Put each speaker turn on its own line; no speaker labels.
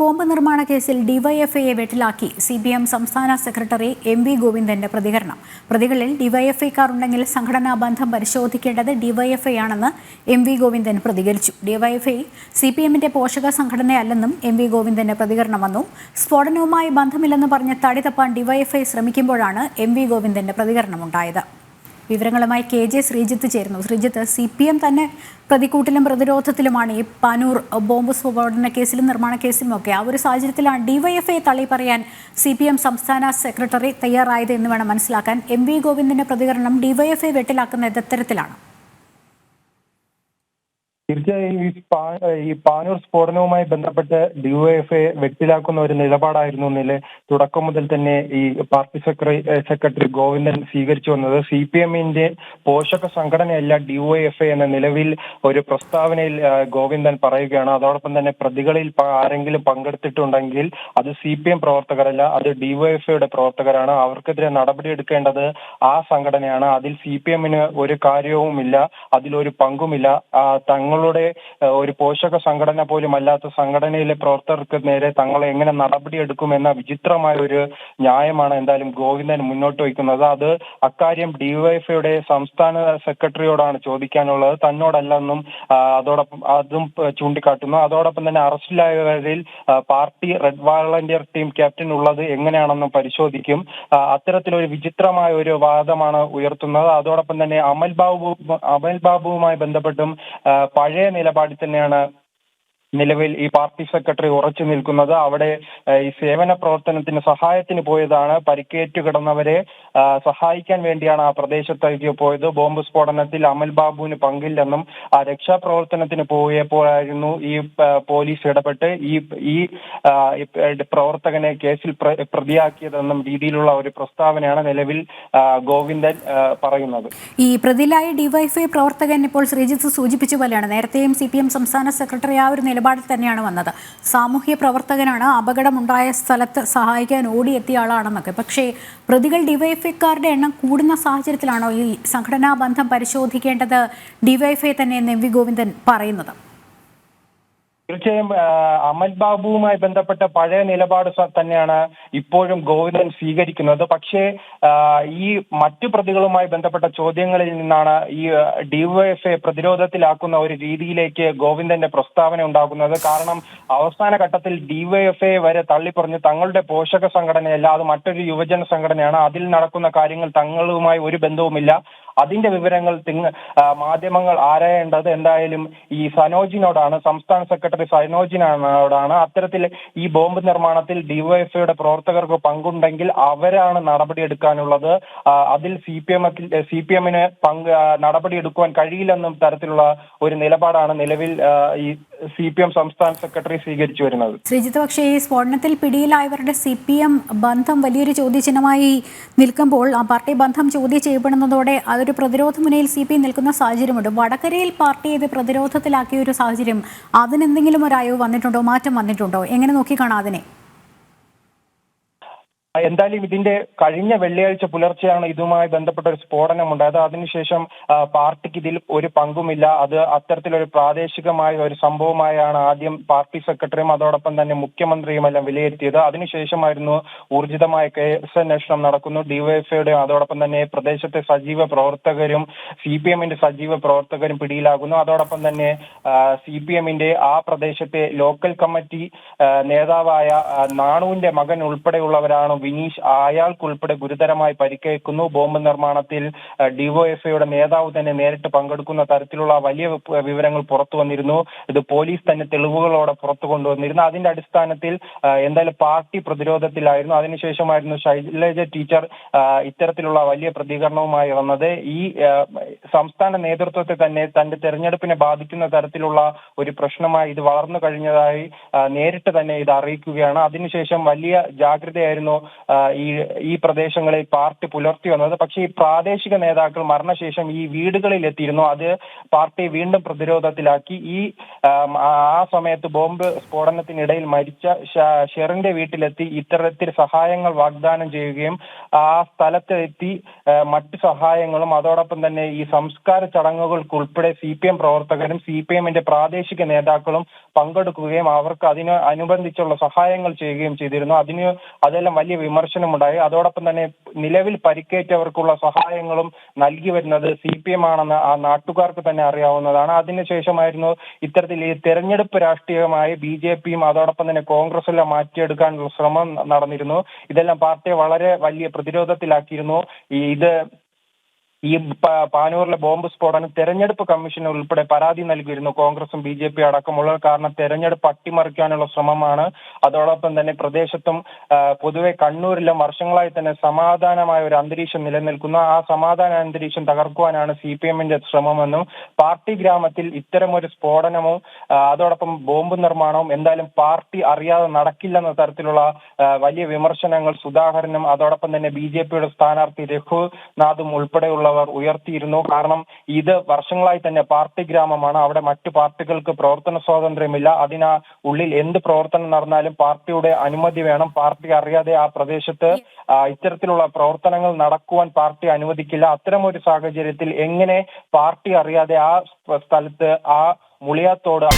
Bomb നിർമ്മാണ കേസിൽ ഡിവൈഎഫ്ഐയെ വെട്ടിലാക്കി CPM സംസ്ഥാന സെക്രട്ടറി MV ഗോവിന്ദന്റെ പ്രതികരണം. പ്രതികളിൽ ഡിവൈഎഫ്ഐക്കാർ ഉണ്ടെങ്കിൽ സംഘടനാ ബന്ധം പരിശോധിക്കേണ്ടത് ഡിവൈഎഫ്ഐ ആണെന്ന് MV ഗോവിന്ദൻ പ്രതികരിച്ചു. ഡിവൈഎഫ്ഐ CPMന്റെ പോഷക സംഘടനയല്ലെന്നും MV ഗോവിന്ദന്റെ പ്രതികരണം വന്നു. സ്ഫോടനവുമായി ബന്ധമില്ലെന്ന് പറഞ്ഞ് തടി തപ്പാൻ ഡിവൈഎഫ്ഐ ശ്രമിക്കുമ്പോഴാണ് MV ഗോവിന്ദന്റെ പ്രതികരണമുണ്ടായത്. വിവരങ്ങളുമായി KJ ശ്രീജിത്ത് ചേരുന്നു. ശ്രീജിത്ത്, CPM തന്നെ പ്രതിക്കൂട്ടിലും പ്രതിരോധത്തിലുമാണ് ഈ പാനൂർ ബോംബ് സ്ഫോടന കേസിലും നിർമ്മാണ കേസിലും ഒക്കെ. ആ ഒരു സാഹചര്യത്തിലാണ് ഡിവൈഎഫ്ഐ തള്ളി പറയാൻ CPM സംസ്ഥാന സെക്രട്ടറി തയ്യാറായത് എന്ന് വേണം മനസ്സിലാക്കാൻ. MV ഗോവിന്ദന്റെ പ്രതികരണം ഡിവൈഎഫ്ഐ വെട്ടിലാക്കുന്ന എത്തരത്തിലാണ്?
തീർച്ചയായും ഈ പാനൂർ സ്ഫോടനവുമായി ബന്ധപ്പെട്ട് ഡിവൈഎഫ്ഐ വെട്ടിലാക്കുന്ന ഒരു നിലപാടായിരുന്നു തുടക്കം മുതൽ തന്നെ ഈ പാർട്ടി സെക്രട്ടറി ഗോവിന്ദൻ സ്വീകരിച്ചു വന്നത്. CPMന്റെ പോഷക സംഘടനയല്ല ഡിവൈഎഫ്ഐ എന്ന നിലവിൽ ഒരു പ്രസ്താവനയിൽ ഗോവിന്ദൻ പറയുകയാണ്. അതോടൊപ്പം തന്നെ പ്രതികളിൽ ആരെങ്കിലും പങ്കെടുത്തിട്ടുണ്ടെങ്കിൽ അത് CPM പ്രവർത്തകരല്ല, അത് ഡിവൈഎഫ്ഐയുടെ പ്രവർത്തകരാണ്. അവർക്കെതിരെ നടപടിയെടുക്കേണ്ടത് ആ സംഘടനയാണ്. അതിൽ CPMന് ഒരു കാര്യവുമില്ല, അതിലൊരു പങ്കുമില്ല. തങ്ങളുടെ ഒരു പോഷക സംഘടന പോലും അല്ലാത്ത സംഘടനയിലെ പ്രവർത്തകർക്ക് നേരെ തങ്ങളെ എങ്ങനെ നടപടിയെടുക്കുമെന്ന വിചിത്രമായ ഒരു ന്യായമാണ് എന്തായാലും ഗോവിന്ദൻ മുന്നോട്ട് വയ്ക്കുന്നത്. അത് അക്കാര്യം ഡിവൈഎഫ്ഐയുടെ സംസ്ഥാന സെക്രട്ടറിയോടാണ് ചോദിക്കാനുള്ളത്, തന്നോടല്ലെന്നും അതോടൊപ്പം അതും ചൂണ്ടിക്കാട്ടുന്നു. അതോടൊപ്പം തന്നെ അറസ്റ്റിലായവരിൽ party red volunteer team captain ഉള്ളത് എങ്ങനെയാണെന്നും പരിശോധിക്കും. അത്തരത്തിലൊരു വിചിത്രമായ ഒരു വാദമാണ് ഉയർത്തുന്നത്. അതോടൊപ്പം തന്നെ അമൽ ബാബുവുമായി ബന്ധപ്പെട്ടും പഴയ നിലപാടിൽ തന്നെയാണ് നിലവിൽ ഈ പാർട്ടി സെക്രട്ടറി ഉറച്ചു നിൽക്കുന്നത്. അവിടെ ഈ സേവന പ്രവർത്തനത്തിന് സഹായത്തിന് പോയതാണ്, പരിക്കേറ്റു കിടന്നവരെ സഹായിക്കാൻ വേണ്ടിയാണ് ആ പ്രദേശത്തേക്ക് പോയത്. ബോംബ് സ്ഫോടനത്തിൽ അമൽ ബാബുവിന് പങ്കില്ലെന്നും ആ രക്ഷാപ്രവർത്തനത്തിന് പോയപ്പോഴായിരുന്നു ഈ പോലീസ് ഇടപെട്ട് ഈ പ്രവർത്തകനെ കേസിൽ പ്രതിയാക്കിയതെന്നും രീതിയിലുള്ള ഒരു പ്രസ്താവനയാണ് നിലവിൽ ഗോവിന്ദൻ പറയുന്നത്.
ഈ പ്രതിയിലായ ഡിവൈഎഫ്ഐ പ്രവർത്തകൻ ഇപ്പോൾ ശ്രീജിത്ത് സൂചിപ്പിച്ച പോലെയാണ് നേരത്തെയും CPM സംസ്ഥാന സെക്രട്ടറി ആ ഒരു നിലപാടിൽ തന്നെയാണ് വന്നത്. സാമൂഹ്യ പ്രവർത്തകനാണ്, അപകടമുണ്ടായ സ്ഥലത്ത് സഹായിക്കാൻ ഓടിയെത്തിയ ആളാണെന്നൊക്കെ. പക്ഷേ പ്രതികൾ ഡിവൈഎഫ്ഐക്കാരുടെ എണ്ണം കൂടുന്ന സാഹചര്യത്തിലാണോ ഈ സംഘടനാ ബന്ധം പരിശോധിക്കേണ്ടത് ഡിവൈഎഫ്ഐ തന്നെ എന്ന് MV ഗോവിന്ദൻ പറയുന്നത്?
തീർച്ചയായും അമൽ ബാബുവുമായി ബന്ധപ്പെട്ട പഴയ നിലപാട് തന്നെയാണ് ഇപ്പോഴും ഗോവിന്ദൻ സ്വീകരിക്കുന്നത്. പക്ഷേ ഈ മറ്റു പ്രതികളുമായി ബന്ധപ്പെട്ട ചോദ്യങ്ങളിൽ നിന്നാണ് ഈ ഡിവൈഎഫ്ഐ പ്രതിരോധത്തിലാക്കുന്ന ഒരു രീതിയിലേക്ക് ഗോവിന്ദന്റെ പ്രസ്താവന ഉണ്ടാകുന്നത്. കാരണം അവസാന ഘട്ടത്തിൽ ഡിവൈഎഫ്ഐ വരെ തള്ളിപ്പറഞ്ഞ് തങ്ങളുടെ പോഷക സംഘടനയല്ല, അത് മറ്റൊരു യുവജന സംഘടനയാണ്, അതിൽ നടക്കുന്ന കാര്യങ്ങൾ തങ്ങളുമായി ഒരു ബന്ധവുമില്ല, അതിന്റെ വിവരങ്ങൾ മാധ്യമങ്ങൾ ആരായേണ്ടത് എന്തായാലും ഈ സനോജിനോടാണ്, സംസ്ഥാന സെക്രട്ടറി സനോജിനോടാണ്. അത്തരത്തിൽ ഈ ബോംബ് നിർമ്മാണത്തിൽ ഡിവൈഎഫ്ഐയുടെ പ്രവർത്തകർക്ക് പങ്കുണ്ടെങ്കിൽ അവരാണ് നടപടിയെടുക്കാനുള്ളത്, അതിൽ CPMന് നടപടിയെടുക്കുവാൻ കഴിയില്ലെന്നും തരത്തിലുള്ള ഒരു നിലപാടാണ് നിലവിൽ ഈ CPM സംസ്ഥാന സെക്രട്ടറി സ്വീകരിച്ചു വരുന്നത്.
ശ്രീജിത്ത്, പക്ഷേ ഈ സ്ഫോടനത്തിൽ പിടിയിലായവരുടെ CPM ബന്ധം വലിയൊരു ചോദ്യചിഹ്നമായി നിൽക്കുമ്പോൾ ആ പാർട്ടി ബന്ധം ചോദ്യം ചെയ്യപ്പെടുന്നതോടെ ഒരു പ്രതിരോധ മുനയിൽ CPM നിൽക്കുന്ന സാഹചര്യമുണ്ട്. വടകരയിൽ പാർട്ടി ഇത് പ്രതിരോധത്തിലാക്കിയ ഒരു സാഹചര്യം, അതിനെന്തെങ്കിലും ഒരു അയവ് വന്നിട്ടുണ്ടോ, മാറ്റം വന്നിട്ടുണ്ടോ? എങ്ങനെ നോക്കിക്കാണാം അതിനെ?
എന്തായാലും ഇതിന്റെ കഴിഞ്ഞ വെള്ളിയാഴ്ച പുലർച്ചെയാണ് ഇതുമായി ബന്ധപ്പെട്ട ഒരു സ്ഫോടനം ഉണ്ടായത്. അതിനുശേഷം പാർട്ടിക്ക് ഇതിൽ ഒരു പങ്കുമില്ല, അത് അത്തരത്തിലൊരു പ്രാദേശികമായ ഒരു സംഭവമായാണ് ആദ്യം പാർട്ടി സെക്രട്ടറിയും അതോടൊപ്പം തന്നെ മുഖ്യമന്ത്രിയുമെല്ലാം വിലയിരുത്തിയത്. അതിനുശേഷമായിരുന്നു ഊർജിതമായ കേസന്വേഷണം നടക്കുന്നു. ഡിവൈഎഫ്ഐയുടെ അതോടൊപ്പം തന്നെ പ്രദേശത്തെ സജീവ പ്രവർത്തകരും CPMന്റെ സജീവ പ്രവർത്തകരും പിടിയിലാകുന്നു. അതോടൊപ്പം തന്നെ CPMന്റെ ആ പ്രദേശത്തെ ലോക്കൽ കമ്മിറ്റി നേതാവായ നാണുവിന്റെ മകൻ ഉൾപ്പെടെയുള്ളവരാണ് വിനീഷ്, അയാൾക്കുൾപ്പെടെ ഗുരുതരമായി പരിക്കേൽക്കുന്നു. ബോംബ് നിർമ്മാണത്തിൽ ഡിവൈഎഫ്ഐയുടെ നേതാവ് തന്നെ നേരിട്ട് പങ്കെടുക്കുന്ന തരത്തിലുള്ള വലിയ വിവരങ്ങൾ പുറത്തു വന്നിരുന്നു. ഇത് പോലീസ് തന്നെ തെളിവുകളോടെ പുറത്തു കൊണ്ടുവന്നിരുന്നു. അതിന്റെ അടിസ്ഥാനത്തിൽ എന്തായാലും പാർട്ടി പ്രതിരോധത്തിലായിരുന്നു. അതിനുശേഷമായിരുന്നു ശൈലജ ടീച്ചർ ഇത്തരത്തിലുള്ള വലിയ പ്രതികരണവുമായി വന്നത്. ഈ സംസ്ഥാന നേതൃത്വത്തെ തന്നെ തന്റെ തെരഞ്ഞെടുപ്പിനെ ബാധിക്കുന്ന തരത്തിലുള്ള ഒരു പ്രശ്നമായി ഇത് വളർന്നു കഴിഞ്ഞതായി നേരിട്ട് തന്നെ ഇത് അറിയിക്കുകയാണ്. അതിനുശേഷം വലിയ ജാഗ്രതയായിരുന്നു ഈ പ്രദേശങ്ങളിൽ പാർട്ടി പുലർത്തി വന്നത്. പക്ഷേ ഈ പ്രാദേശിക നേതാക്കൾ മരണശേഷം ഈ വീടുകളിൽ എത്തിയിരുന്നു. അത് പാർട്ടി വീണ്ടും പ്രതിരോധത്തിലാക്കി. ആ സമയത്ത് ബോംബ് സ്ഫോടനത്തിനിടയിൽ മരിച്ച ഷെറിന്റെ വീട്ടിലെത്തി ഇത്തരത്തിൽ സഹായങ്ങൾ വാഗ്ദാനം ചെയ്യുകയും ആ സ്ഥലത്തെത്തി മറ്റ് സഹായങ്ങളും അതോടൊപ്പം തന്നെ ഈ സംസ്കാര ചടങ്ങുകൾക്കുൾപ്പെടെ CPM പ്രവർത്തകരും CPMന്റെ പ്രാദേശിക നേതാക്കളും പങ്കെടുക്കുകയും അവർക്ക് അനുബന്ധിച്ചുള്ള സഹായങ്ങൾ ചെയ്യുകയും ചെയ്തിരുന്നു. അതെല്ലാം വലിയ വിമർശനമുണ്ടായി. അതോടൊപ്പം തന്നെ നിലവിൽ പരിക്കേറ്റവർക്കുള്ള സഹായങ്ങളും നൽകി വരുന്നത് CPM ആണെന്ന് ആ നാട്ടുകാർക്ക് തന്നെ അറിയാവുന്നതാണ്. അതിനുശേഷമായിരുന്നു ഇത്തരത്തിൽ ഈ തെരഞ്ഞെടുപ്പ് രാഷ്ട്രീയമായി BJPയും അതോടൊപ്പം തന്നെ കോൺഗ്രസെല്ലാം മാറ്റിയെടുക്കാനുള്ള ശ്രമം നടന്നിരുന്നു. ഇതെല്ലാം പാർട്ടിയെ വളരെ വലിയ പ്രതിരോധത്തിലാക്കിയിരുന്നു. ഈ പാനൂരിലെ ബോംബ് സ്ഫോടനം തെരഞ്ഞെടുപ്പ് കമ്മീഷന് ഉൾപ്പെടെ പരാതി നൽകിയിരുന്നു കോൺഗ്രസും BJP അടക്കമുള്ളവർ. കാരണം തെരഞ്ഞെടുപ്പ് അട്ടിമറിക്കാനുള്ള ശ്രമമാണ്. അതോടൊപ്പം തന്നെ പ്രദേശത്തും പൊതുവെ കണ്ണൂരിലും വർഷങ്ങളായി തന്നെ സമാധാനമായ ഒരു അന്തരീക്ഷം നിലനിൽക്കുന്നു. ആ സമാധാന അന്തരീക്ഷം തകർക്കുവാനാണ് CPMന്റെ ശ്രമമെന്നും പാർട്ടി ഗ്രാമത്തിൽ ഇത്തരമൊരു സ്ഫോടനമോ അതോടൊപ്പം ബോംബ് നിർമ്മാണവും എന്തായാലും പാർട്ടി അറിയാതെ നടക്കില്ലെന്ന തരത്തിലുള്ള വലിയ വിമർശനങ്ങൾ സുധാകരനും അതോടൊപ്പം തന്നെ BJPയുടെ സ്ഥാനാർത്ഥി രഘുനാഥും ഉൾപ്പെടെയുള്ളവർ ഉയർത്തിയിരുന്നു. കാരണം ഇത് വർഷങ്ങളായി തന്നെ പാർട്ടി ഗ്രാമമാണ്. അവിടെ മറ്റു പാർട്ടികൾക്ക് പ്രവർത്തന സ്വാതന്ത്ര്യമില്ല. ഉള്ളിൽ എന്ത് പ്രവർത്തനം നടന്നാലും പാർട്ടിയുടെ അനുമതി വേണം. പാർട്ടി അറിയാതെ ആ പ്രദേശത്ത് ഇത്തരത്തിലുള്ള പ്രവർത്തനങ്ങൾ നടക്കുവാൻ പാർട്ടി അനുവദിക്കില്ല. അത്തരമൊരു സാഹചര്യത്തിൽ എങ്ങനെ പാർട്ടി അറിയാതെ ആ സ്ഥലത്ത് ആ മുളിയാത്തോട്